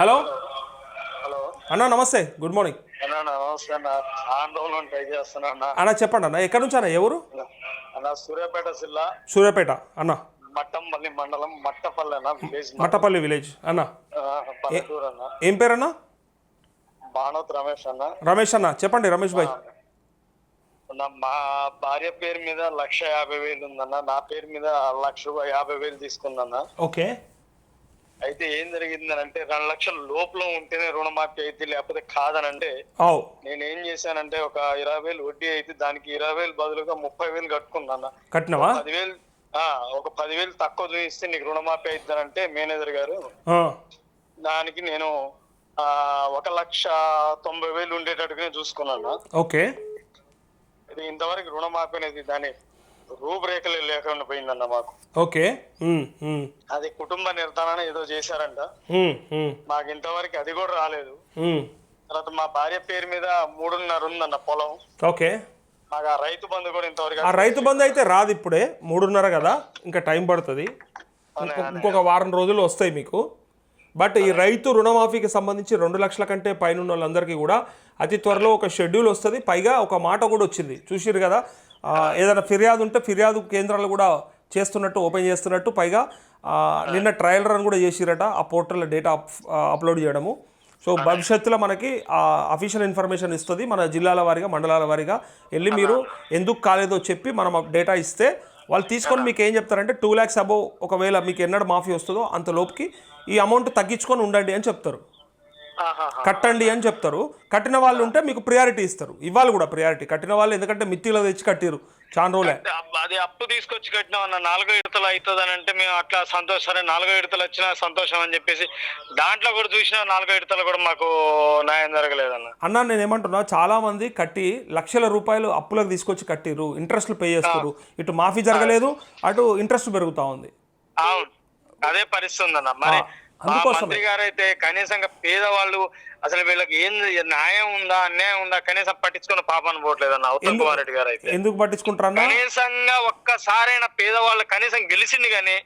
Hello hello అన్న, నమస్తే, good morning అన్నా నమస్తే అన్న. ఆందోళన ట్రై చేస్తున్నా అన్న. అన్న. చెప్పండి అన్న, ఎక్కడి నుంచి అన్న, ఎవరు? అన్న సూర్యాపేట జిల్లా సూర్యాపేట అన్న. మట్టంపల్లి మండలం మట్టపల్లి అన్న విలేజ్ మట్టపల్లి విలేజ్ అన్న. పల్లెటూరు అన్న. ఏం పేరన్నా? భానోత్ రమేష్ అన్న. రమేష్ అన్న, చెప్పండి రమేష్ భాయ్. మా భార్య పేరు మీద 1,50,000 ఉందన్న. నా పేరు మీద 1,50,000 తీసుకుందన్న. ఓకే. అయితే ఏం జరిగింది అంటే 2 లక్షల లోపల ఉంటేనే రుణమాఫీ అయితే, లేకపోతే కాదనంటే నేను ఏం చేశానంటే ఒక 20,000 వడ్డీ అయితే దానికి 20,000 బదులుగా 30,000 కట్టుకున్నా. కట్టినవా? 10,000 ఒక 10,000 తక్కువ చూపిస్తే నీకు రుణమాఫీ అవుతుందంటే మేనేజర్ గారు దానికి నేను 1,90,000 ఉండేటట్టుగానే చూసుకున్నాను. ఓకే. ఇది ఇంతవరకు రుణమాఫీ అనేది దాని రూపురేఖలే లేకుండా పోయిందన్న మాకు. ఓకే. అది కుటుంబ నిర్ధారణ ఏదో చేశారంట, మాకు ఇంతవరకు అది కూడా రాలేదు. తర్వాత మా భార్య పేరు మీద 3.5 ఉందన్న పొలం. ఓకే. మాకు ఆ రైతు బంధు కూడా ఇంతవరకు. ఆ రైతు బంధు అయితే రాదు ఇప్పుడే, 3.5 కదా, ఇంకా టైం పడుతుంది. ఇంకొక వారం రోజులు వస్తాయి మీకు. బట్ ఈ రైతు రుణమాఫీకి సంబంధించి 2 లక్షల కంటే పైన ఉన్న వాళ్ళందరికీ కూడా అతి త్వరలో ఒక షెడ్యూల్ వస్తుంది. పైగా ఒక మాట కూడా వచ్చింది, చూసిరు కదా, ఏదైనా ఫిర్యాదు ఉంటే ఫిర్యాదు కేంద్రాలు కూడా చేస్తున్నట్టు, ఓపెన్ చేస్తున్నట్టు. పైగా నిన్న ట్రయల్ రన్ కూడా చేసిరట, ఆ పోర్టల్లో డేటా అప్లోడ్ చేయడము. సో భవిష్యత్తులో మనకి అఫీషియల్ ఇన్ఫర్మేషన్ ఇస్తుంది. మన జిల్లాల వారీగా, మండలాల వారీగా వెళ్ళి మీరు ఎందుకు కాలేదో చెప్పి మనం డేటా ఇస్తే వాళ్ళు తీసుకొని మీకు ఏం చెప్తారంటే 2 lakhs అబోవ్ ఒకవేళ మీకు ఎన్నడ మాఫీ వస్తుందో అంత లోపుకి ఈ అమౌంట్ తగ్గించుకొని ఉండండి అని చెప్తారు, కట్టండి అని చెప్తారు. కట్టిన వాళ్ళు ఉంటే మీకు ప్రియారిటీ ఇస్తారు. ఇవ్వాలి కూడా ప్రియారిటీ కట్టిన వాళ్ళు, ఎందుకంటే మిత్తిలో తెచ్చి కట్టిరు చాలా రోజులే. అది అప్పు తీసుకొచ్చి కట్టినాం అన్న. 4 విడతలు అవుతుంది అని అంటే మేము అట్లా సంతోషం, సరే 4 విడతలు వచ్చినా సంతోషం అని చెప్పేసి దాంట్లో కూడా చూసినా 4 విడతలు కూడా మాకు న్యాయం జరగలేదన్న. అన్న నేను ఏమంటున్నా, చాలా మంది కట్టి లక్షల రూపాయలు అప్పులకు తీసుకొచ్చి కట్టిరు, ఇంట్రెస్ట్లు పే చేస్తారు. ఇటు మాఫీ జరగలేదు, అటు ఇంట్రెస్ట్ పెరుగుతా ఉంది. అవును, అదే పరిస్థితి ఉందన్న. మరి మంత్రి గారు అయితే కనీసంగా పేదవాళ్ళు అసలు వీళ్ళకి ఏం న్యాయం ఉందా అన్యాయం ఉందా కనీసం పట్టించుకున్న పాపను పోవట్లేదన్న. ఉత్తమ్ కుమార్ రెడ్డి గారు అయితే ఎందుకు పట్టించుకుంటారు? కనీసంగా ఒక్కసారైనా పేదవాళ్ళు కనీసం గెలిచింది గానీ,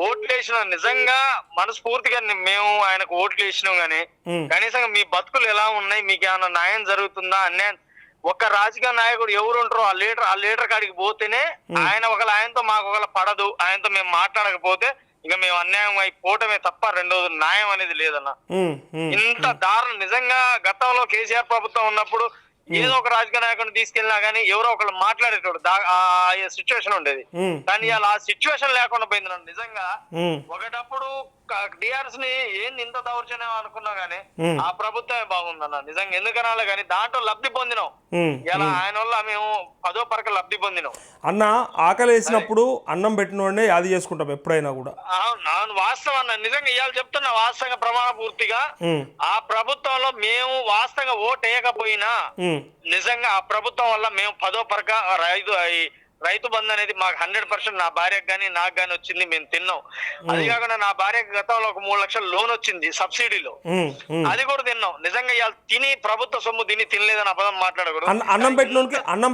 ఓట్లు వేసిన నిజంగా మనస్ఫూర్తిగా మేము ఆయనకు ఓట్లు వేసినాం గానీ కనీసం మీ బతుకులు ఎలా ఉన్నాయి, మీకు ఏమైనా న్యాయం జరుగుతుందా అన్యాయం, ఒక రాజకీయ నాయకుడు ఎవరు ఉంటారో ఆ లీడర్ కాడికి పోతేనే ఆయన ఆయనతో మాకు ఒకవేళ పడదు, ఆయనతో మేము మాట్లాడకపోతే ఇంకా మేము అన్యాయం అయిపోవటమే తప్ప రెండోది న్యాయం అనేది లేదన్న. ఇంత దారుణం నిజంగా. గతంలో కేసీఆర్ ప్రభుత్వం ఉన్నప్పుడు ఏదో ఒక రాజకీయ నాయకుడిని తీసుకెళ్ళినా గానీ ఎవరో ఒకళ్ళు మాట్లాడేటోడు, ఆ సిచ్యువేషన్ ఉండేది. కానీ అలా ఆ సిచ్యువేషన్ లేకుండా పోయింది నిజంగా. ఒకటప్పుడు టిఆర్ఎస్ ని ఏంది ఇంత దౌర్జన్యం అనుకున్నా గానీ ఆ ప్రభుత్వమే బాగుందన్న నిజంగా. ఎందుకనాలి కానీ దాంట్లో లబ్ధి పొందినాం. ఇలా ఆయన వల్ల మేము 10వ పరక లబ్ధి పొందినాం అన్న. ఆకలి వేసినప్పుడు అన్నం పెట్టినోడే యాది చేసుకుంటాం ఎప్పుడైనా కూడా. అవును, వాస్తవం అన్న. నిజంగా ఇవాళ చెప్తున్నా వాస్తవంగా ప్రమాణ పూర్తిగా ఆ ప్రభుత్వంలో మేము వాస్తవంగా ఓటు వేయకపోయినా నిజంగా ఆ ప్రభుత్వం వల్ల మేము 10వ పరక రైతు బంధు అనేది మాకు 100% నా భార్యకు గానీ నాకు గానీ వచ్చింది, మేము తిన్నాం. అది కాకుండా నా భార్యకు గతంలో ఒక 3 లక్షల లోన్ వచ్చింది సబ్సిడీలో, అది కూడా తిన్నాం. నిజంగా ఇవాళ తిని ప్రభుత్వ సొమ్ము తినలేదని అబద్ధం మాట్లాడకూడదు. అన్నం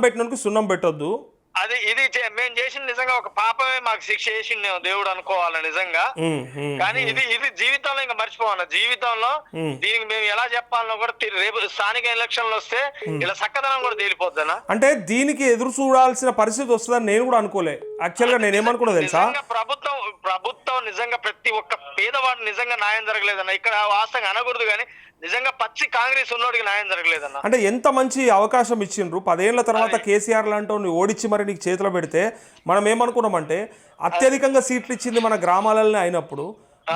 పెట్టినోనికి సున్నం పెట్టొద్దు. అది ఇది మేము చేసిన నిజంగా ఒక పాపమే మాకు శిక్ష చేసింది దేవుడు అనుకోవాలి నిజంగా. కానీ ఇది జీవితంలో ఇంకా మర్చిపోవాలి. జీవితంలో దీనికి మేము ఎలా చెప్పాలనో కూడా రేపు స్థానిక ఎలక్షన్లు వస్తే ఇలా చక్కదనం కూడా తేలిపోద్దనా. అంటే దీనికి ఎదురు చూడాల్సిన పరిస్థితి వస్తుందని నేను కూడా అనుకోలే. యాక్చువల్ గా నేను ఏమనుకున్నా తెలుసా, ప్రభుత్వం నిజంగా ప్రతి ఒక్క పేదవాడు నిజంగా న్యాయం జరగలేదన్న. ఇక్కడ వాస్తవంగా అనకూడదు కానీ నిజంగా పచ్చి కాంగ్రెస్ ఉన్నోడికి న్యాయం జరగలేదన్న. అంటే ఎంత మంచి అవకాశం ఇచ్చిండ్రు. 10 ఏళ్ల తర్వాత కేసీఆర్ లాంటి ఓడించి మరి నీకు చేతిలో పెడితే మనం ఏమనుకున్నామంటే అత్యధికంగా సీట్లు ఇచ్చింది మన గ్రామాలనే అయినప్పుడు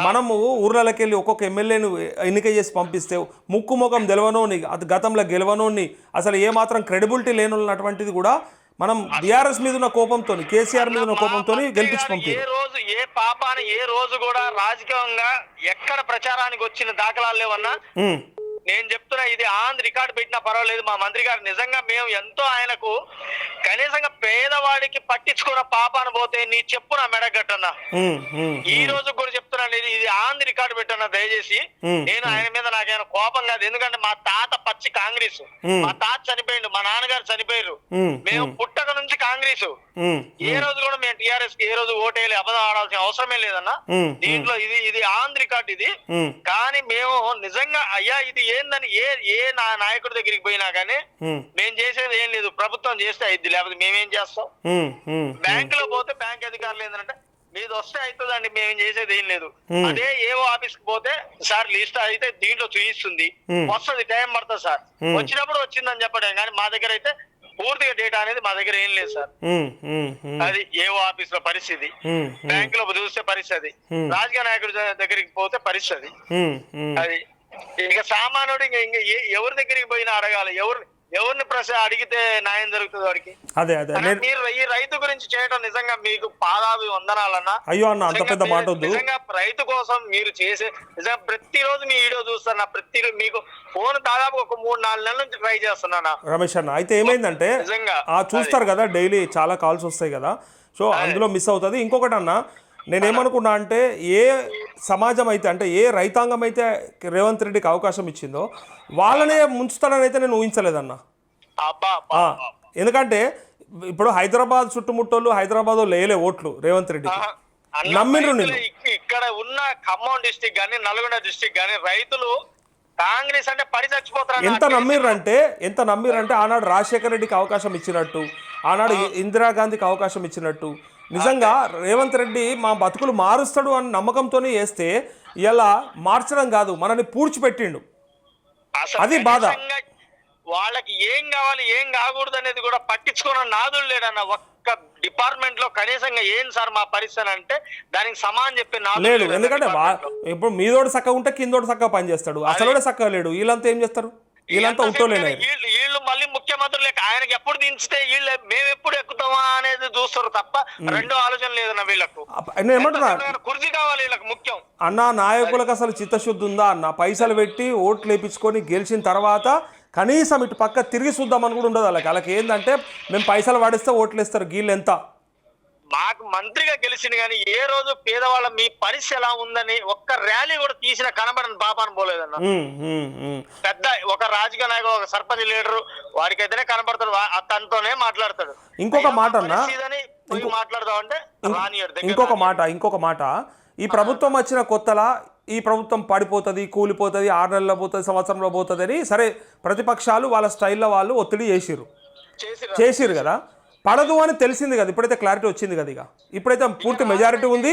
మనము ఊర్లకి వెళ్ళి ఒక్కొక్క ఎమ్మెల్యేను ఎన్నిక చేసి పంపిస్తే ముక్కు ముఖం తెలవనోని, అది గతంలో గెలవనోని, అసలు ఏమాత్రం క్రెడిబిలిటీ లేనటువంటిది కూడా మనం బీఆర్ఎస్ మీద ఉన్న కోపంతో, కేసీఆర్ మీద ఉన్న కోపంతో గెలిపించి పంపారు. ఏ రోజు కూడా రాజకీయంగా ఎక్కడ ప్రచారానికి వచ్చిన దాఖలాలు లేవన్నా. నేను చెప్తున్నా, ఇది రికార్డు పెట్టినా పర్వాలేదు. మా మంత్రి గారు నిజంగా మేము ఎంతో ఆయనకు కనీసంగా పేదవాడికి పట్టించుకున్న పాపాను పోతే నీ చెప్పు నా మెడగట్టన్నా. ఈ రోజు కూడా చెప్తున్నా, ఇది రికార్డు పెట్టన్నా దయచేసి. నేను ఆయన మీద నాకేమైనా కోపం కాదు, ఎందుకంటే మా తాత పచ్చి కాంగ్రెస్. మా తాత చనిపోయిండు, మా నాన్నగారు చనిపోయారు, మేము పుట్టక నుంచి కాంగ్రెస్. ఏ రోజు కూడా మేము టిఆర్ఎస్ కి ఏ రోజు ఓటేయాలి అబద్ధం ఆడాల్సిన అవసరమే లేదన్నా. దీంట్లో ఇది ఆన్ రికార్డ్ ఇది. కానీ మేము నిజంగా అయ్యా ఇది ఏందని ఏ నాయకుడి దగ్గరికి పోయినా కానీ మేము చేసేది ఏం లేదు, ప్రభుత్వం చేస్తే అయిద్ది, లేకపోతే మేమేం చేస్తాం. బ్యాంక్ లో పోతే బ్యాంక్ అధికారులు ఏంటంటే మీది వస్తే అవుతుందండి, మేము చేసేది ఏం లేదు. అదే ఏవో ఆఫీస్ కి పోతే సార్ లిస్ట్ అయితే దీంట్లో చూపిస్తుంది, వస్తుంది, టైం పడుతుంది సార్, వచ్చినప్పుడు వచ్చిందని చెప్పడం. కానీ మా దగ్గర అయితే పూర్తిగా డేటా అనేది మా దగ్గర ఏం లేదు సార్. అది ఏవో ఆఫీస్ లో పరిస్థితి, బ్యాంక్ లో చూస్తే పరిస్థితి, రాజకీయ నాయకుడి దగ్గరికి పోతే పరిస్థితి. అది ఇక సామాన్యుడు ఇంకా ఎవరి దగ్గరికి పోయినా అడగాలి, ఎవరిని ప్రశ్న అడిగితే న్యాయం జరుగుతుంది వాడికి. అదే మీరు ఈ రైతు గురించి చేయడం నిజంగా మీకు పాదాభి వందనాలన్నా. అయ్యో అన్న అంత పెద్ద మాట వద్దు. నిజంగా రైతు కోసం మీరు చేసే నిజంగా ప్రతిరోజు మీ వీడియో చూస్తున్నా, ప్రతిరోజు మీకు ఫోన్ దాదాపు ఒక 3-4 నెలల నుంచి ట్రై చేస్తున్నా రమేష్ అన్న. అయితే ఏమైందంటే నిజంగా చూస్తారు కదా డైలీ చాలా కాల్స్ వస్తాయి కదా, సో అందులో మిస్ అవుతుంది. ఇంకొకటి అన్న, నేనేమనుకున్నా అంటే ఏ సమాజం అయితే అంటే ఏ రైతాంగం అయితే రేవంత్ రెడ్డికి అవకాశం ఇచ్చిందో వాళ్ళనే ముంచుతాడని అయితే నేను ఊహించలేదన్న. ఎందుకంటే ఇప్పుడు హైదరాబాద్ చుట్టుముట్టోళ్ళు హైదరాబాద్ లేలే ఓట్లు రేవంత్ రెడ్డికి, నమ్మిండ్రు. నేను ఇక్కడ ఉన్న ఖమ్మం డిస్టిక్ గానీ నల్గొండ డిస్టిక్ గానీ రైతులు కాంగ్రెస్ అంటే పడి చచ్చిపోతారు. ఎంత నమ్మిర్రంటే ఆనాడు రాజశేఖర రెడ్డికి అవకాశం ఇచ్చినట్టు, ఆనాడు ఇందిరాగాంధీకి అవకాశం ఇచ్చినట్టు, నిజంగా రేవంత్ రెడ్డి మా బతుకులు మారుస్తాడు అని నమ్మకంతోనే వేస్తే ఇలా మార్చడం కాదు మనని పూడ్చిపెట్టిండు. అది బాధ. వాళ్ళకి ఏం కావాలి ఏం కాకూడదు అనేది కూడా పట్టించుకున్న నాదుడు లేడన్న. ఒక్క డిపార్ట్మెంట్ లో కనీసంగా ఏం సార్ మా పరిస్థితి అంటే దానికి సమానం చెప్పి లేదు. ఎందుకంటే ఇప్పుడు మీదోడు చక్కగా ఉంటే కిందోడు చక్కగా పనిచేస్తాడు, అసలు చక్కగా లేడు. వీళ్ళంతా ఏం చేస్తారు, వీళ్ళంతా ఉంటోలేరు. వీళ్ళు మళ్ళీ ముఖ్యమంత్రులు లేక ఆయనకి ఎప్పుడు దించితే వీళ్ళు మేము ఎప్పుడు ఎక్కుతామా అనేది చూస్తారు తప్ప రెండో ఆలోచన లేదన్న వీళ్ళకు. ఏమంటున్నా కుర్చీ కావాలి వీళ్ళకి ముఖ్యం అన్న. నాయకులకు అసలు చిత్తశుద్ధి ఉందా అన్న? పైసలు పెట్టి ఓట్లు వేయించుకొని గెలిచిన తర్వాత కనీసం ఇటు పక్క తిరిగి చూద్దామని కూడా ఉండదు వాళ్ళకి ఏంటంటే మేము పైసలు వాడిస్తే ఓట్లు వేస్తారు. గీళ్ళు ఎంత మాకు మంత్రిగా గెలిచింది కానీ ఏ రోజు పేదవాళ్ళ మీ పరిస్థితి ఎలా ఉందని ఒక్క ర్యాలీ కూడా తీసిన కనబడని పాపాను పోలేదన్న. పెద్ద ఒక రాజకీయ నాయకుడు ఒక సర్పంచ్ లీడరు వాడికైతేనే కనబడతాడు, తనతోనే మాట్లాడతాడు. ఇంకొక మాట అన్న, మాట్లాడదాం అంటే ఇంకొక మాట ఈ ప్రభుత్వం వచ్చిన కొత్తలా ఈ ప్రభుత్వం పడిపోతుంది, కూలిపోతుంది, 6 నెలల్లో పోతుంది, సంవత్సరంలో పోతుంది అని సరే ప్రతిపక్షాలు వాళ్ళ స్టైల్లో వాళ్ళు ఒత్తిడి చేసిరు కదా. పడదు అని తెలిసింది కదా, ఇప్పుడైతే క్లారిటీ వచ్చింది కదా. ఇక ఇప్పుడైతే పూర్తి మెజారిటీ ఉంది.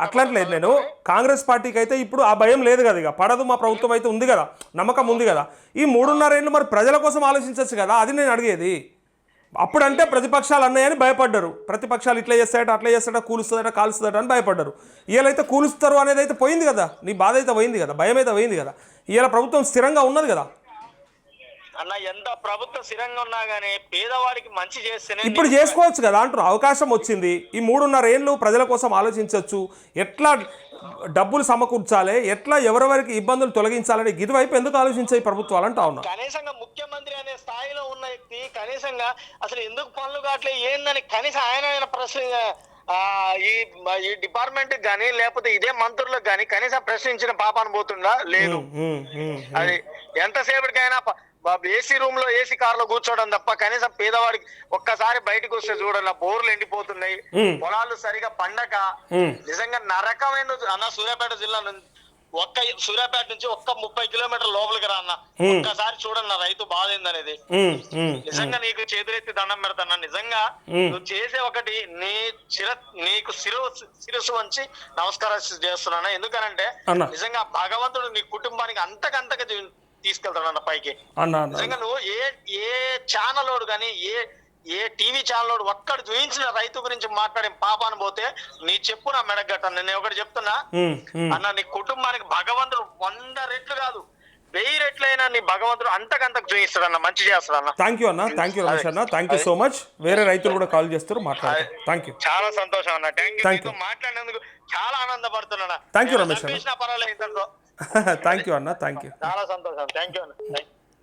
అట్లంటలేదు నేను. కాంగ్రెస్ పార్టీకి అయితే ఇప్పుడు ఆ భయం లేదు కదా, ఇక పడదు మా ప్రభుత్వం అయితే ఉంది కదా, నమ్మకం ఉంది కదా. ఈ 3.5 ఏళ్ళు మరి ప్రజల కోసం ఆలోచించవచ్చు కదా, అది నేను అడిగేది. అప్పుడంటే ప్రతిపక్షాలు అన్నాయని భయపడ్డారు, ప్రతిపక్షాలు ఇట్లా చేస్తాయట అట్లా చేస్తాడట కూలుస్తుందట కాలుస్తుందట అని భయపడ్డారు. వీళ్ళైతే కూలుస్తారు అనేది అయితే పోయింది కదా, నీ బాధ అయితే పోయింది కదా, భయం అయితే పోయింది కదా. ఇవాళ ప్రభుత్వం స్థిరంగా ఉన్నది కదా అన్న. ఎంత ప్రభుత్వం స్థిరంగా ఉన్నా గానీ పేదవాడికి మంచి చేస్తేనే ఇప్పుడు చేసుకోవచ్చు కదా అంటారు. అవకాశం వచ్చింది, ఈ 3.5 ఏళ్ళు ప్రజల కోసం ఆలోచించవచ్చు, ఎట్లా డబ్బులు సమకూర్చాలి, ఎట్లా ఎవరెవరికి ఇబ్బందులు తొలగించాలని గిదివైపు ఎందుకు ఆలోచించాయి ప్రభుత్వాలు అంటా ఉన్నా. కనీసంగా ముఖ్యమంత్రి అనే స్థాయిలో ఉన్న వ్యక్తి కనీసంగా అసలు ఎందుకు పనులు కావట్లే ఏందని కనీసం ఆయన ప్రశ్న ఈ డిపార్ట్మెంట్ గానీ లేకపోతే ఇదే మంత్రులకు గానీ కనీసం ప్రశ్నించిన పాపాను పోతుందా లేదు. అది ఎంతసేపటికైనా ఏసీ రూమ్ లో ఏసీ కార్ లో కూర్చోవడం తప్ప కనీసం పేదవాడికి ఒక్కసారి బయటకు వస్తే చూడండి, బోర్లు ఎండిపోతున్నాయి, పొలాలు సరిగా పండక నిజంగా నరకమైన అన్న. సూర్యాపేట జిల్లా సూర్యాపేట నుంచి 30 కిలోమీటర్ల లోపలికి రా అన్న, ఒక్కసారి చూడన్న రైతు బాధ ఏందనేది. నిజంగా నీకు చేతులెత్తి దండం పెడతాను. నిజంగా నువ్వు చేసే ఒకటి నీకు శిరస్సు వంచి నమస్కారం చేస్తున్నాను. ఎందుకనంటే నిజంగా భగవంతుడు నీ కుటుంబానికి అంతకంతగా తీసుకెళ్తాడన్న పైకి. నిజంగా నువ్వు ఏ ఛానల్ వాడు కానీ ఏ టీవీ ఛానల్ వాడు ఒక్కడు చూపించిన రైతు గురించి మాట్లాడే పాపాను పోతే నీ చెప్పు నా మెడగట్ట. నేను ఒకటి చెప్తున్నా అన్న, నీ కుటుంబానికి భగవంతుడు 100 రెట్లు కాదు 1000 రెట్లైనా నీ భగవంతుడు అంతకంతకు చూపిస్తాడు అన్న, మంచి చేస్తాడు అన్న. థ్యాంక్ యూ అన్న, థ్యాంక్ యూ రమేష్ అన్న, థ్యాంక్ యూ సో మచ్. వేరే రైతులు కూడా కాల్ చేస్తారు, మాట్లాడారు. థ్యాంక్ యూ, చాలా సంతోషం అన్న. Thank you. మాట్లాడినందుకు చాలా ఆనందపడుతున్నా. థ్యాంక్ యూ రమేష్ అన్న, పర్వాలేదు. థ్యాంక్ యూ అన్న, థ్యాంక్ యూ. చాలా సంతోషం. థ్యాంక్ యూ అన్న.